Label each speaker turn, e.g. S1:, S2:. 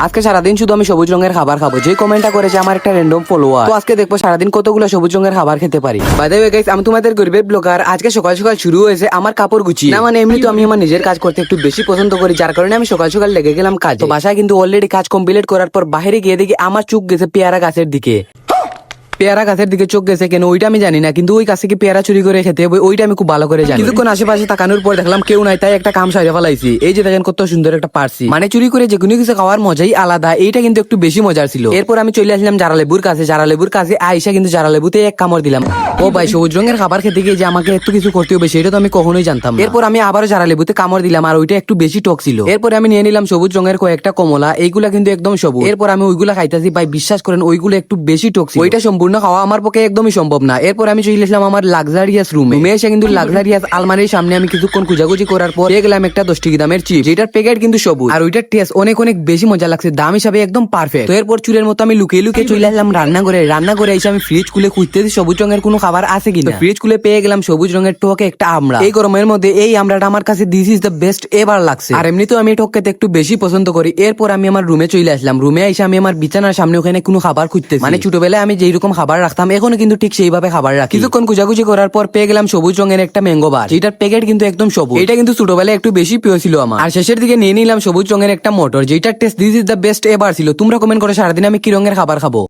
S1: আজকে সারাদিন শুধু আমি সবুজ রঙের খাবার খাবো, যে কমেন্টটা করেছে আমার একটা র্যান্ডম ফলোয়ার। তো আজকে দেখবো সারাদিন কতগুলো সবুজ রঙের খাবার খেতে পারি। বাই দ্য ওয়ে গাইস, আমি তোমাদের গরিবের ব্লগার। আজকে সকাল সকাল শুরু হয়েছে আমার কাপড় গুছিয়ে। না মানে এমনি তো আমি আমার নিজের কাজ করতে একটু বেশি পছন্দ করি, যার কারণে আমি সকাল সকাল লেগে গেলাম কাজ। তো বাসায় কিন্তু অলরেডি কাজ কমপ্লিট করার পর বাইরে গিয়ে দেখি আমার চোখ গেছে পেয়ারা গাছের দিকে। পেয়ারা গাছের দিকে চোখ গেছে কেন ওইটা আমি জানি না, কিন্তু ওই গাছে কি পেয়ারা চুরি করে খেতে হবে ওইটা আমি খুব ভালো করে জানি। কিছুক্ষণ আশেপাশে তাকানোর পর দেখলাম কেউ নাই, তাই একটা কাম সাইরে ফেলাইছি। এই যে দেখেন কত সুন্দর একটা পারছি, মানে চুরি করে যে কোনো কিছু খাওয়ার মজাই আলাদা। এইটা কিন্তু একটু বেশি মজার ছিল। এরপর আমি চলে আসলাম জারালেবুর কাছে। জারালেবুর কাছে আইসা কিন্তু জারালেবুতে এক কামড় দিলাম। ও ভাই, সবুজ রঙের খাবার খেতে গিয়ে যে আমাকে এত কিছু করতে হবে সেটা তো আমি কখনোই জানতাম না। এরপর আমি আবারও জারালেবুতে কামড় দিলাম, আর ওইটা একটু বেশি টক ছিল। এরপর আমি নিয়ে নিলাম সবুজ রঙের কয়েকটা কমলা, এইগুলা কিন্তু একদম সবুজ। এরপর আমি ওইগুলা খাইতেছি, ভাই বিশ্বাস করেন ওইগুলো একটু বেশি টক ছিল। ওইটা সম্পূর্ণ খাওয়া আমার পক্ষে একদমই সম্ভব না। এরপর আমি চলে এসলাম আমার লাক্সারিয়াস রুমে এসে কিন্তু লাক্সারিয়াস আলমারির সামনে আমি কিছুক্ষণ খুঁজাখুঁজি করার পর পেয়ে গেলাম একটা 10 টাকা দামের চিপস, যেটার প্যাকেট কিন্তু সবুজ আর ওইটার টেস্ট অনেক অনেক বেশি মজা লাগছে, দাম হিসাবে একদম পারফেক্ট। তো এরপর চুরের মতো আমি লুকিয়ে লুকিয়ে চলে আসলাম রান্নাঘরে এসে আমি ফ্রিজ খুলে খুঁজতেছি সবুজ রঙের কোনো খাবার আছে কিনা। ফ্রিজ খুলে পেয়ে গেলাম সবুজ রঙের টকে একটা আমড়া। এই গরমের মধ্যে এই আমড়াটা আমার কাছে দিস ইজ দ্য বেস্ট এবার লাগছে, আর এমনিতেও আমি টক খেতে একটু বেশি পছন্দ করি। এরপর আমি আমার রুমে চলে আসলাম। রুমে এসে আমি আমার বিছানার সামনে ওখানে কোনো খাবার খুঁজতেছি, মানে ছোটবেলায় আমি যেই রকম খাবার রাখতাম এখনো কিন্তু ঠিক সেইভাবে খাবার রাখি। কিছুক্ষণ খুঁজাখুঁজি করার পর পেয়ে গেলাম সবুজ রঙের একটা ম্যাঙ্গো বার, যেটার প্যাকেট কিন্তু একদম সবুজ। এটা কিন্তু ছোটবেলায় একটু বেশি প্রিয় ছিল আমার। আর শেষের দিকে নিয়ে নিলাম সবুজ রঙের একটা মটর, যেটার test this is the best এবার ছিল। তোমরা কমেন্ট করে সারাদিন আমি কি রঙের খাবার খাবো।